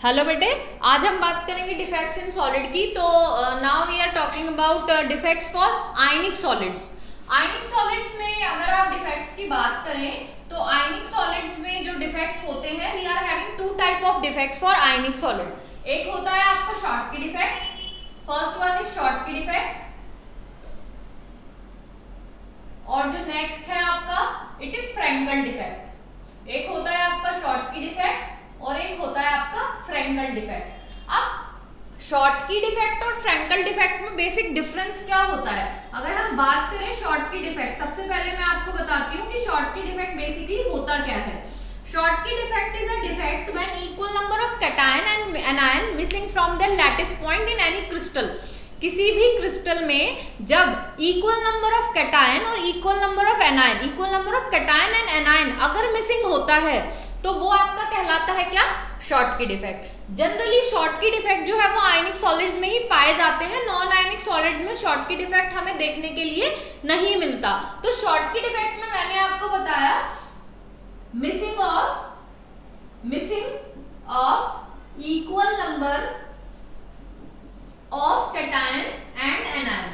Hello बेटे, आज हम बात करेंगे डिफेक्ट्स इन सॉलिड की। तो now we are talking about defects for ionic solids. Ionic solids में अगर आप डिफेक्ट्स की बात करें तो आयनिक सॉलिड्स में जो डिफेक्ट्स होते हैं, we are having two type of defects for ionic solid. एक होता है आपका Schottky defect, first one is Schottky defect, और जो नेक्स्ट है आपका इट इज फ्रेंकल डिफेक्ट। एक होता है आपका शॉर्टकी डिफेक्ट और एक होता है आपका फ्रेंकल डिफेक्ट। अब शॉर्टकी डिफेक्ट और फ्रेंकल डिफेक्ट में बेसिक डिफरेंस क्या होता है? अगर हम बात करें शॉर्टकी डिफेक्ट, सबसे पहले मैं आपको बताती हूँ कि शॉर्टकी डिफेक्ट बेसिकली होता क्या है। Schottky defect is a defect when equal number of cation and anion missing from the lattice point in any crystal. किसी भी क्रिस्टल में जब इक्वल नंबर ऑफ कैटायन और equal number of anion, equal number of cation and anion अगर missing होता है तो वो आपका कहलाता है क्या? Schottky defect. Generally Schottky defect जो है वो आयनिक सॉलिड्स में ही पाए जाते हैं, नॉन आयनिक सॉलिड्स में शॉर्टकी डिफेक्ट हमें देखने के लिए नहीं मिलता। तो शॉर्टकी डिफेक्ट में मैंने आपको बताया missing of equal number of cation and anion,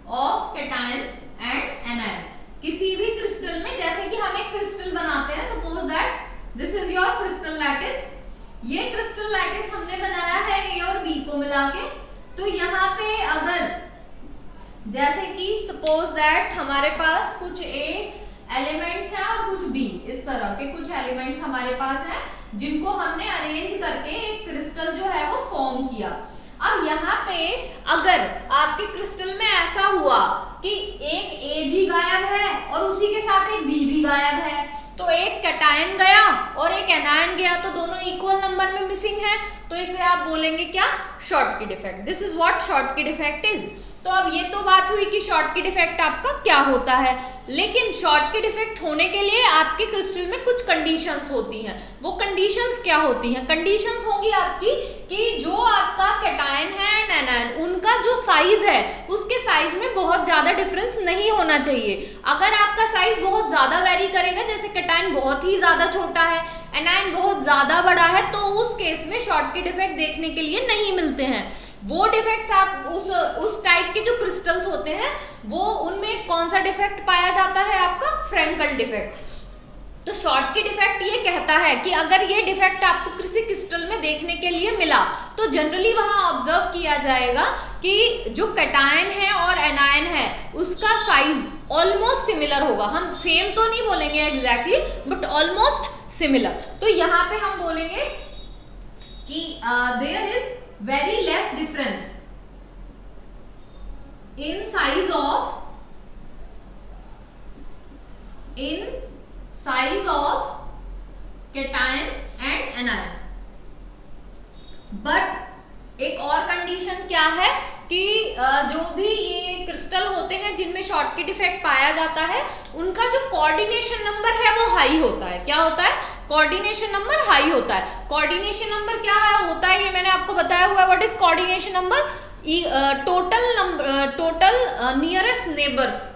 of cation and anion. किसी भी क्रिस्टल में, जैसे कि हम एक क्रिस्टल बनाते हैं, suppose that this is your crystal lattice. ये क्रिस्टल लैटिस हमने बनाया है ए और बी को मिला के। तो यहाँ पे अगर जैसे कि सपोज दैट हमारे पास कुछ ए एलिमेंट्स हैं और कुछ बी, इस तरह के कुछ एलिमेंट्स हमारे पास हैं जिनको हमने अरेंज करके एक क्रिस्टल जो है वो फॉर्म किया। अब यहाँ पे अगर आपके क्रिस्टल में ऐसा हुआ कि एक ए भी गायब है और उसी के साथ एक बी भी गायब है, तो एक कैटायन गया और एक एनायन गया, तो दोनों इक्वल नंबर में मिसिंग है, तो इसे आप बोलेंगे क्या? Schottky defect. This is what Schottky defect is. तो अब ये तो बात हुई कि शॉर्टकी डिफेक्ट आपका क्या होता है, लेकिन शॉर्टकी डिफेक्ट होने के लिए आपके क्रिस्टल में कुछ कंडीशंस होती हैं। वो कंडीशंस क्या होती हैं? कंडीशंस होंगी आपकी कि जो आपका कैटायन है एंड एनायन, उनका जो साइज है उसके साइज में बहुत ज्यादा डिफरेंस नहीं होना चाहिए। अगर आपका साइज बहुत ज्यादा वेरी करेगा, जैसे कैटायन बहुत ही ज्यादा छोटा है, एनायन बहुत ज्यादा बड़ा है, तो उस केस में शॉर्टकी डिफेक्ट देखने के लिए नहीं मिलते हैं। वो डिफेक्ट्स आप उस टाइप के जो क्रिस्टल्स होते हैं वो उनमें कौन सा डिफेक्ट पाया जाता है? आपका फ्रेंकल डिफेक्ट। तो शॉर्टकी डिफेक्ट ये कहता है कि अगर ये डिफेक्ट आपको किसी क्रिस्टल में देखने के लिए मिला तो जनरली वहां ऑब्जर्व किया जाएगा कि जो कैटायन है और एनायन है उसका साइज ऑलमोस्ट सिमिलर होगा। हम सेम तो नहीं बोलेंगे एग्जैक्टली, बट ऑलमोस्ट सिमिलर। तो यहाँ पे हम बोलेंगे कि there is very less difference in size of cation and anion। But एक और कंडीशन क्या है कि जो भी ये क्रिस्टल होते हैं जिनमें शॉर्टकी डिफेक्ट पाया जाता है, उनका जो कोऑर्डिनेशन नंबर है वो हाई होता है। क्या होता है? कोऑर्डिनेशन नंबर हाई होता है। कोऑर्डिनेशन नंबर क्या है होता है ये मैंने आपको बताया हुआ है। What is coordination number? Total nearest neighbours,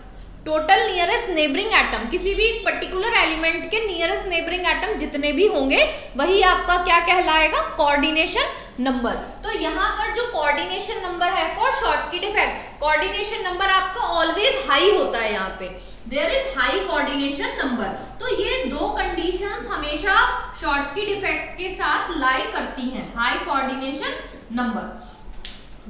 total nearest neighbouring atom, किसी भी पर्टिकुलर एलिमेंट के नियरेस्ट नेबरिंग एटम जितने भी होंगे वही आपका क्या कहलाएगा? Coordination number. तो यहाँ पर जो कोऑर्डिनेशन नंबर है for Schottky defect, coordination number आपका ऑलवेज हाई होता है। यहाँ पे there is high coordination number. तो ये दो कंडीशंस हमेशा शॉर्टकी डिफेक्ट के साथ लाई करती हैं, हाई कोऑर्डिनेशन नंबर।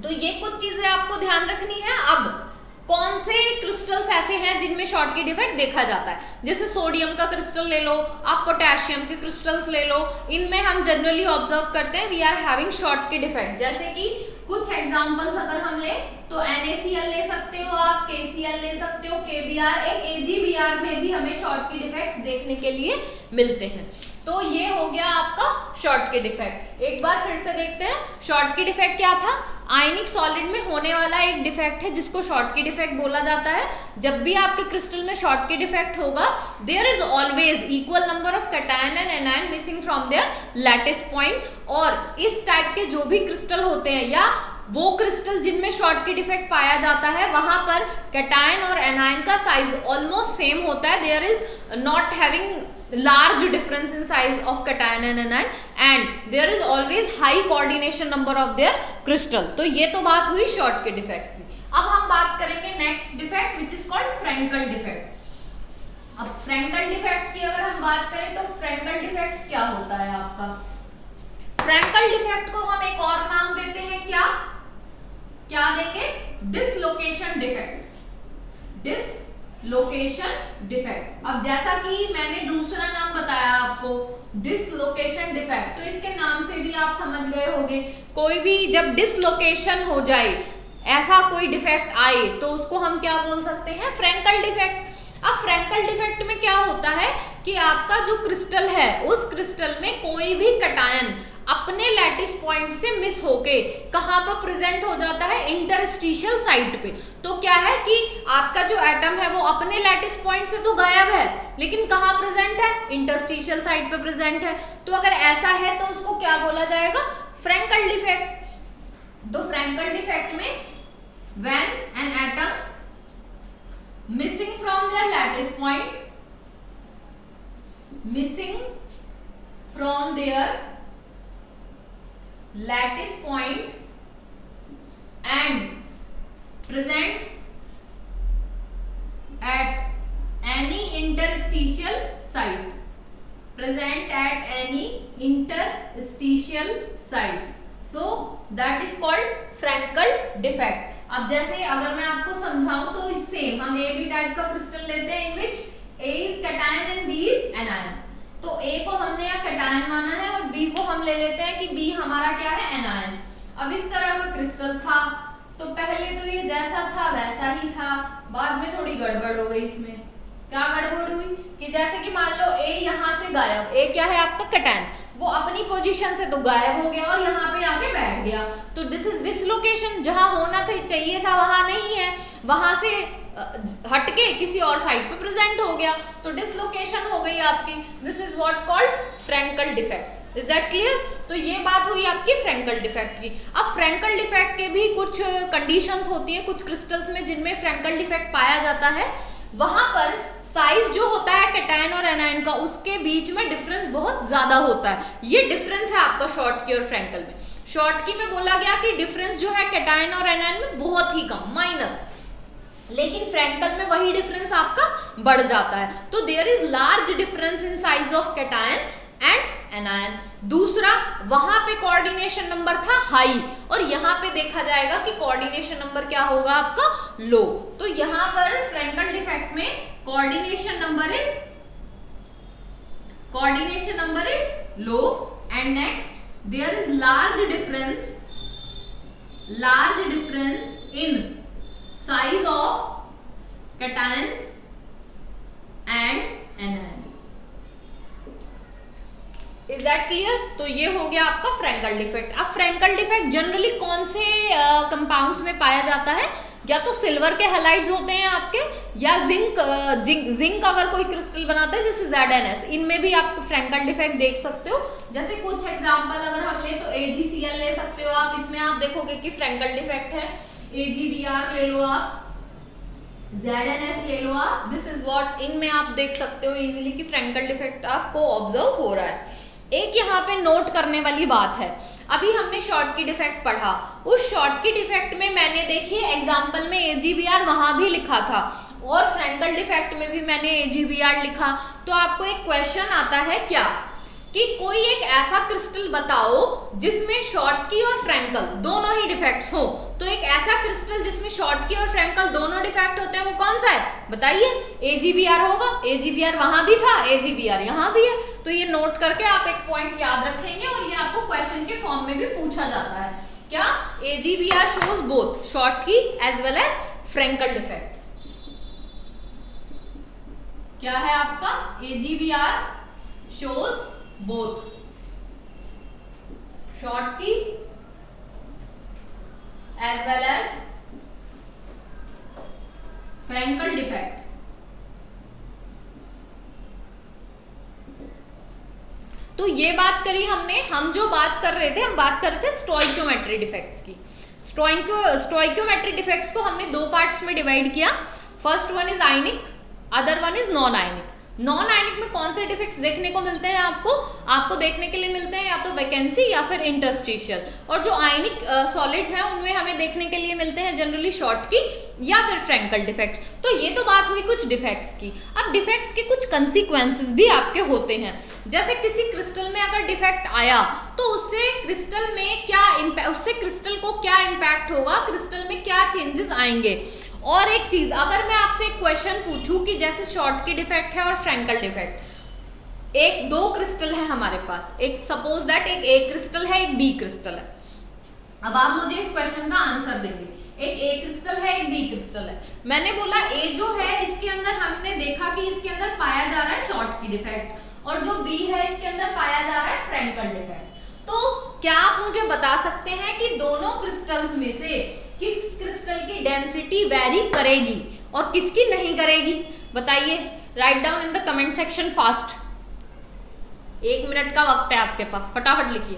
तो ये कुछ चीजें आपको ध्यान रखनी है। अब कौन से क्रिस्टल्स ऐसे हैं जिनमें शॉर्टकी डिफेक्ट देखा जाता है? जैसे सोडियम का क्रिस्टल ले लो, आप पोटेशियम के क्रिस्टल्स ले लो, इनमें हम जनरली ऑब्जर्व करते हैं we are having Schottky defect. जैसे कि कुछ एग्जांपल्स अगर हम ले तो NaCl ले सकते हो आप, KCl ले सकते हो, KBr, एक AgBr में भी हमें शॉर्टकी डिफेक्ट्स देखने के लिए मिलते हैं। तो ये हो गया आपका शॉर्टकी डिफेक्ट। एक बार फिर से देखते हैं शॉर्टकी डिफेक्ट क्या था। आयनिक सॉलिड में होने वाला एक डिफेक्ट है जिसको शॉर्टकी डिफेक्ट बोला जाता है। जब भी आपके क्रिस्टल में शॉर्टकी डिफेक्ट होगा, there is always equal number of cation and anion missing from their lattice point. और इस टाइप के जो भी क्रिस्टल होते हैं या वो क्रिस्टल जिनमें शॉर्टकी डिफेक्ट पाया जाता है, वहां पर कैटायन और एनायन का साइज ऑलमोस्ट सेम होता है। There is not having large difference in size of cation and anion and there is always high coordination number of their crystal. तो ये तो बात हुई शॉर्ट के डिफेक्ट की. अब हम बात करेंगे next defect which is called Frenkel defect. अब फ्रेंकल डिफेक्ट की अगर हम बात करें तो फ्रेंकल डिफेक्ट क्या होता है आपका? फ्रेंकल डिफेक्ट को हम एक और नाम देते हैं, क्या क्या देंगे? Dislocation defect. Dislocation defect. अब जैसा कि मैंने दूसरा नाम बताया आपको डिसलोकेशन डिफेक्ट, तो इसके नाम से भी आप समझ गए होंगे. कोई भी जब डिसलोकेशन हो जाए, ऐसा कोई डिफेक्ट आए, तो उसको हम क्या बोल सकते हैं? Frenkel defect. अब फ्रेंकल डिफेक्ट में क्या होता है कि आपका जो क्रिस्टल है उस क्रिस्टल में कोई भी कटायन अपने लैटिस पॉइंट से मिस होके कहां पर प्रेजेंट हो जाता है? इंटरस्टिशियल साइट पे. तो क्या है कि आपका जो एटम है वो अपने लैटिस पॉइंट से तो गायब है, लेकिन कहां प्रेजेंट है? इंटरस्टिशियल साइट पे प्रेजेंट है. तो अगर ऐसा है तो उसको क्या बोला जाएगा? Frenkel defect. तो फ्रेंकल डिफेक्ट में when an atom missing from their lattice point, missing from their lattice point and present at any interstitial site, present at any interstitial site, so that is called Frenkel defect. अब जैसे अगर मैं आपको समझाऊं तो same हम A B type का crystal लेते हैं in which A is cation and B is anion. तो ए को हमने यहाँ कैटायन माना है और बी को हम ले लेते हैं कि बी हमारा क्या है? एनायन. अब इस तरह का क्रिस्टल था तो पहले तो ये जैसा था वैसा ही था, बाद में थोड़ी गड़बड़ हो गई. इसमें क्या गड़बड़ हुई कि जैसे कि मान लो ए यहाँ से गायब, ए क्या है आपका? कैटायन. वो अपनी पोजीशन से तो गायब हो गया और यहाँ पे आके बैठ गया. तो दिस इज डिसलोकेशन. जहां होना था चाहिए था वहां नहीं है, वहां से हटके किसी और साइड पे प्रेजेंट हो गया, तो डिसलोकेशन हो गई आपकी. This is what called Frenkel defect. Is that clear? तो ये बात हुई आपकी फ्रेंकल डिफेक्ट की. अब फ्रेंकल डिफेक्ट के भी कुछ कंडीशंस होती है कुछ क्रिस्टल्स में जिनमें फ्रेंकल डिफेक्ट पाया जाता है. वहां पर साइज जो होता है कैटायन और एनायन का, उसके बीच में डिफरेंस बहुत ज्यादा होता है. ये डिफरेंस है आपका शॉर्ट की और फ्रेंकल में. शॉर्ट की में बोला गया कि डिफरेंस जो है कैटायन और एनायन में बहुत ही कम, माइनर, लेकिन फ्रेंकल में वही डिफरेंस आपका बढ़ जाता है. तो there is large difference in size of cation and anion. दूसरा, वहां पे कोऑर्डिनेशन नंबर था हाई और यहां पे देखा जाएगा कि कोऑर्डिनेशन नंबर क्या होगा आपका? लो. तो यहां पर फ्रेंकल डिफेक्ट में coordination number is low and next there is large difference in size of cation and anion. Is that clear? तो ये हो गया आपका फ्रेंकल डिफेक्ट. अब फ्रेंकल डिफेक्ट जनरली कौन से कंपाउंड्स में पाया जाता है? या तो सिल्वर के हैलाइड्स होते हैं आपके, या जिंक अगर कोई क्रिस्टल बनाता है जैसे ZnS, इनमें भी आप फ्रेंकल डिफेक्ट देख सकते हो. जैसे कुछ एग्जांपल अगर हम ले तो AgCl ले सकते हो आप. इसमें आप देखोगे कि फ्रेंकल डिफेक्ट है. AgBr ले लो आप, ZnS ले लो आप. दिस इज व्हाट इनमें आप देख सकते हो इजीली कि फ्रेंकल डिफेक्ट आपको ऑब्जर्व हो रहा है. एक यहाँ पे नोट करने वाली बात है, अभी हमने शॉर्ट की डिफेक्ट पढ़ा, उस शॉर्ट की डिफेक्ट में मैंने देखिए एग्जांपल में AgBr वहां भी लिखा था और फ्रेंकल डिफेक्ट में भी मैंने AgBr लिखा. तो आपको एक क्वेश्चन आता है क्या कि कोई एक ऐसा क्रिस्टल बताओ जिसमें शॉर्ट की और फ्रेंकल दोनों ही डिफेक्ट्स हो. तो एक ऐसा क्रिस्टल जिसमें शॉर्ट की और फ्रेंकल दोनों डिफेक्ट होते हैं वो कौन सा है? बताइए. AgBr होगा. AgBr वहां भी था, AgBr यहाँ भी है. तो ये नोट करके आप एक पॉइंट याद रखेंगे और ये आपको क्वेश्चन के फॉर्म में भी पूछा जाता है. क्या? AgBr shows both Schottky as well as Frenkel defect. क्या है आपका? AgBr shows both short key as well as Frankel defect. तो ये बात करी हमने. हम जो बात कर रहे थे, हम बात कर रहे थे स्टोइकियोमेट्री डिफेक्ट्स की. स्टोइकियोमेट्री डिफेक्ट्स को हमने दो पार्ट्स में डिवाइड किया. First one is ionic, other one is non ionic. Non ionic में कौन से डिफेक्ट्स देखने को मिलते हैं आपको देखने के लिए मिलते हैं या तो वैकेंसी या फिर इंटरस्टिशियल, और जो आयनिक सॉलिड्स हैं उनमें हमें देखने के लिए मिलते हैं जनरली शॉर्टकी या फिर फ्रैंकल डिफेक्ट्स। तो ये तो बात हुई कुछ डिफेक्ट्स की। अब डिफेक्ट्स के कुछ कंसिक्वेंसेस भी आपके होते हैं। जैसे किसी क्रिस्टल में अगर डिफेक्ट आया तो उससे क्रिस्टल को क्या इम्पैक्ट होगा, क्रिस्टल में क्या चेंजेस आएंगे। और एक चीज, अगर मैं आपसे एक क्वेश्चन पूछूं कि जैसे शॉर्टकी डिफेक्ट है और फ्रैंकल डिफेक्ट, दो क्रिस्टल है हमारे पास, एक सपोज दैट एक ए क्रिस्टल है, एक बी क्रिस्टल है। अब आप मुझे इस क्वेश्चन का आंसर देंगे, एक ए क्रिस्टल है, एक बी क्रिस्टल है। मैंने बोला ए जो है इसके अंदर हमने देखा कि इसके अंदर पाया जा रहा है शॉर्टकी डिफेक्ट, और जो बी है इसके अंदर पाया जा रहा है फ्रैंकल डिफेक्ट। तो क्या आप मुझे बता सकते हैं कि दोनों क्रिस्टल्स में से किस क्रिस्टल की डेंसिटी वेरी करेगी और किसकी नहीं करेगी? बताइए, write down in the comment section fast. 1 minute का वक्त है आपके पास, फटाफट लिखिए।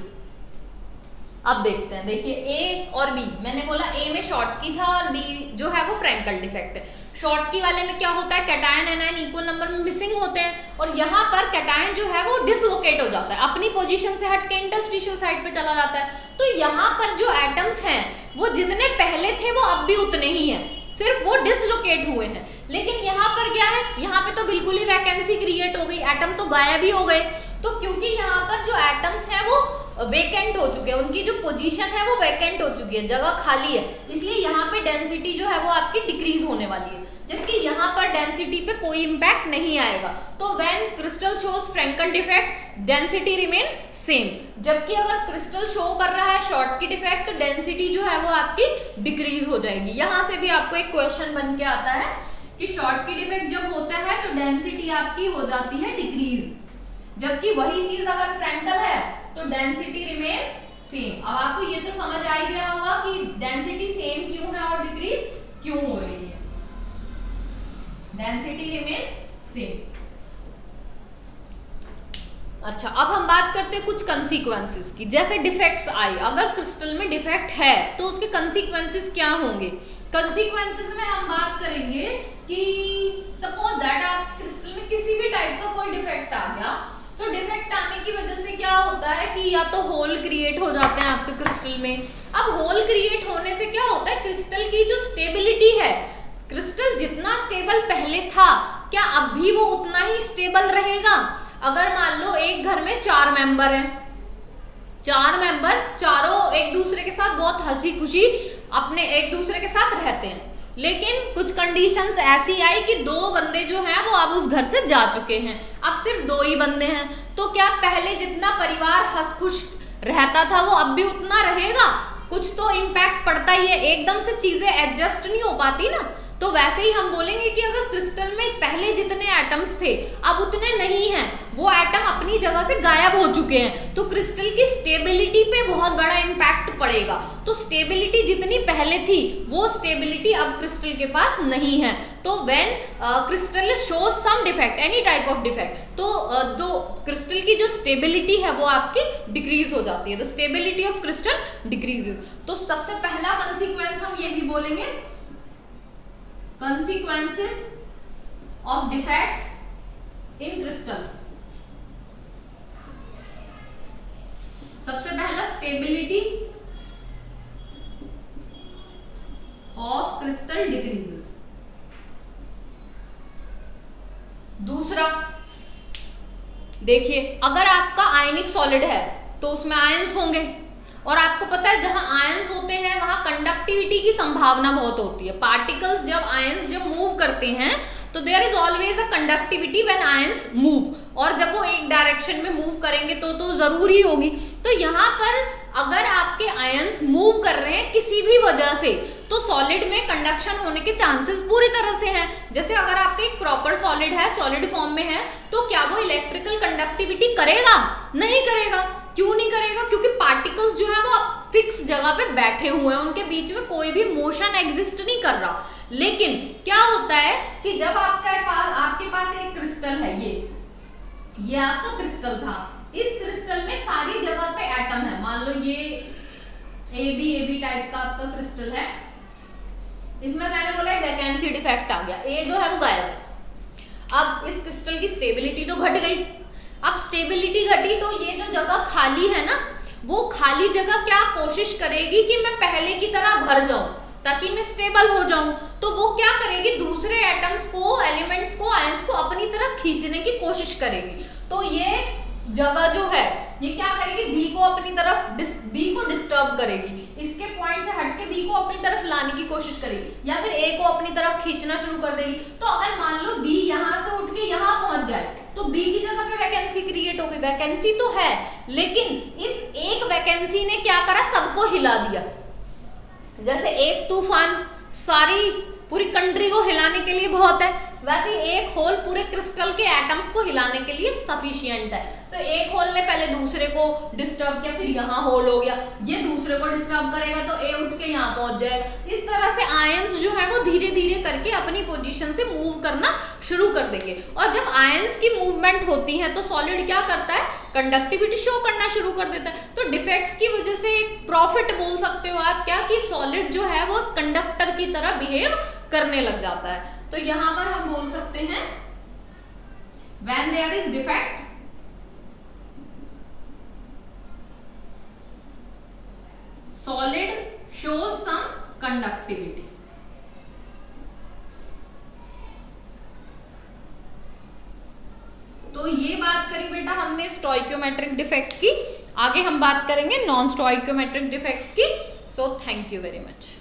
अब देखते हैं, देखिए ए और बी, मैंने बोला ए में शॉर्टकी था और बी जो है वो फ्रैंकल डिफेक्ट है। शॉर्टकी वाले में क्या होता है, कैटायन एनायन इक्वल नंबर में मिसिंग होते हैं, और यहाँ पर कैटायन जो है वो डिसलोकेट हो जाता है, अपनी पोजीशन से हटके इंटरस्टिशियल साइड पे चला जाता है। तो यहाँ पर जो एटम्स हैं वो जितने पहले थे वो अब भी उतने ही हैं, सिर्फ वो डिसलोकेट हुए हैं। लेकिन यहाँ पर क्या है, यहाँ पे तो बिल्कुल ही वैकेंसी क्रिएट हो गई, एटम तो गायब ही हो गए। तो क्योंकि यहाँ पर जो एटम्स हैं वो वेकेंट हो चुके हैं, उनकी जो पोजीशन है वो वेकेंट हो चुकी है, जगह खाली है, इसलिए यहाँ पे डेंसिटी जो है वो आपकी डिक्रीज होने वाली है, जबकि यहाँ पर डेंसिटी पे कोई इंपैक्ट नहीं आएगा। तो when crystal shows Frenkel defect density remain same, जबकि अगर क्रिस्टल शो कर रहा है शॉर्टकी डिफेक्ट तो डेंसिटी जो है वो आपकी डिक्रीज हो जाएगी। यहाँ से भी आपको एक क्वेश्चन बन के आता है कि शॉर्टकी डिफेक्ट जब होता है तो डेंसिटी आपकी हो जाती है डिक्रीज, जबकि वही चीज अगर फ्रैंकल है तो डेंसिटी रिमेन्स सेम। अब आपको ये तो समझ आ ही गया होगा कि डेंसिटी सेम क्यों है और डिक्रीज क्यों हो रही है। Density remain same. अच्छा, अब हम बात करते हैं कुछ कंसीक्वेंसेस की। जैसे डिफेक्ट्स आए, अगर क्रिस्टल में डिफेक्ट है तो उसके कंसीक्वेंसेस क्या होंगे। कंसीक्वेंसेस में हम बात करेंगे कि सपोज दैट आप क्रिस्टल में किसी भी टाइप का कोई डिफेक्ट आ गया, तो डिफेक्ट आने की वजह से क्या होता है कि या तो होल क्रिएट हो जाते हैं आपके क्रिस्टल में। अब होल क्रिएट होने से क्या होता है, क्रिस्टल की जो स्टेबिलिटी है, क्रिस्टल जितना स्टेबल पहले था क्या अब भी वो उतना ही स्टेबल रहेगा। अगर मान लो एक घर में 4 मेंबर हैं, 4 मेंबर चारों एक दूसरे के साथ बहुत हंसी खुशी अपने एक दूसरे के साथ रहते हैं, लेकिन कुछ कंडीशंस ऐसी आई कि 2 बंदे जो हैं वो अब उस घर से जा चुके हैं, अब सिर्फ 2 ही बंदे हैं। तो क्या पहले जितना परिवार हंस खुश रहता था वो अब भी उतना रहेगा? कुछ तो इम्पैक्ट पड़ता ही है, एकदम से चीजें एडजस्ट नहीं हो पाती ना। तो वैसे ही हम बोलेंगे कि अगर क्रिस्टल में पहले जितने एटम्स थे अब उतने नहीं हैं, वो एटम अपनी जगह से गायब हो चुके हैं, तो क्रिस्टल की स्टेबिलिटी पे बहुत बड़ा इम्पैक्ट पड़ेगा। तो स्टेबिलिटी जितनी पहले थी वो स्टेबिलिटी अब क्रिस्टल के पास नहीं है। तो when crystal shows some defect, any type of defect, तो क्रिस्टल की जो स्टेबिलिटी है वो आपकी डिक्रीज हो जाती है। The stability of crystal decreases. तो सबसे पहला कंसीक्वेंस हम यही बोलेंगे, consequences of defects in crystal। सबसे पहला स्टेबिलिटी ऑफ क्रिस्टल डिक्रीजेस। दूसरा देखिए, अगर आपका आयनिक सॉलिड है तो उसमें आयंस होंगे, और आपको पता है जहां आयंस होते हैं वहां कंडक्टिविटी की संभावना बहुत होती है। पार्टिकल्स जब मूव करते हैं तो there is always a conductivity when ions move, और जब वो एक डायरेक्शन में मूव करेंगे तो जरूरी होगी। तो यहाँ पर अगर आपके आयंस मूव कर रहे हैं किसी भी वजह से तो सॉलिड में कंडक्शन होने के चांसेस पूरी तरह से हैं। जैसे अगर आपका एक प्रॉपर सॉलिड है, सॉलिड फॉर्म में है, तो क्या वो इलेक्ट्रिकल कंडक्टिविटी करेगा? नहीं करेगा। क्यों नहीं करेगा? क्योंकि पार्टिकल्स जो है वो फिक्स जगह पे बैठे हुए हैं, उनके बीच में कोई भी मोशन एग्जिस्ट नहीं कर रहा। लेकिन क्या होता है कि जब आपके पास एक क्रिस्टल है, ये आपका क्रिस्टल था, इस क्रिस्टल में सारी जगह पे एटम है। मान लो ये ए बी टाइप का आपका क्रिस्टल है, इसमें मैंने बोला वैकेंसी डिफेक्ट आ गया, ए जो है वो गायब है। अब इस क्रिस्टल की स्टेबिलिटी तो घट गई। अब स्टेबिलिटी घटी तो ये जो जगह खाली है ना, वो खाली जगह क्या कोशिश करेगी कि मैं पहले की तरह भर जाऊं ताकि मैं स्टेबल हो जाऊं। तो वो क्या करेगी, दूसरे एटम्स को, एलिमेंट्स को, आयंस को अपनी तरफ खींचने की कोशिश करेगी। तो ये जगह जो है ये क्या करेगी, बी को अपनी तरफ, बी को डिस्टर्ब करेगी, इसके पॉइंट से हटके बी को अपनी तरफ लाने की कोशिश करेगी, या फिर ए को अपनी तरफ खींचना शुरू कर देगी। तो अगर मान लो बी यहाँ से उठ के यहाँ पहुंच जाए तो बी की जगह पे वैकेंसी क्रिएट हो गई। वैकेंसी तो है, लेकिन इस एक वैकेंसी ने क्या करा, सबको हिला दिया। जैसे एक तूफान सारी पूरी कंट्री को हिलाने के लिए बहुत है, वैसे एक होल पूरे क्रिस्टल के एटम्स को हिलाने के लिए सफिशिएंट है। तो एक होल ने पहले दूसरे को डिस्टर्ब किया, फिर यहाँ होल हो गया, ये दूसरे को डिस्टर्ब करेगा तो ए उठ के यहाँ पहुंच जाएगा। इस तरह से आयंस जो है वो धीरे धीरे करके अपनी पोजीशन से मूव करना शुरू कर देंगे। और जब आयंस की मूवमेंट होती है तो सॉलिड क्या करता है, कंडक्टिविटी शो करना शुरू कर देता है। तो डिफेक्ट्स की वजह से एक प्रॉफिट बोल सकते हो आप क्या, कि सॉलिड जो है वो कंडक्टर की तरह बिहेव करने लग जाता है। तो यहां पर हम बोल सकते हैं when there is defect, solid shows some conductivity. तो ये बात करी बेटा हमने स्टोइकियोमेट्रिक डिफेक्ट की। आगे हम बात करेंगे नॉन स्टोइकियोमेट्रिक डिफेक्ट्स की। So thank you very much.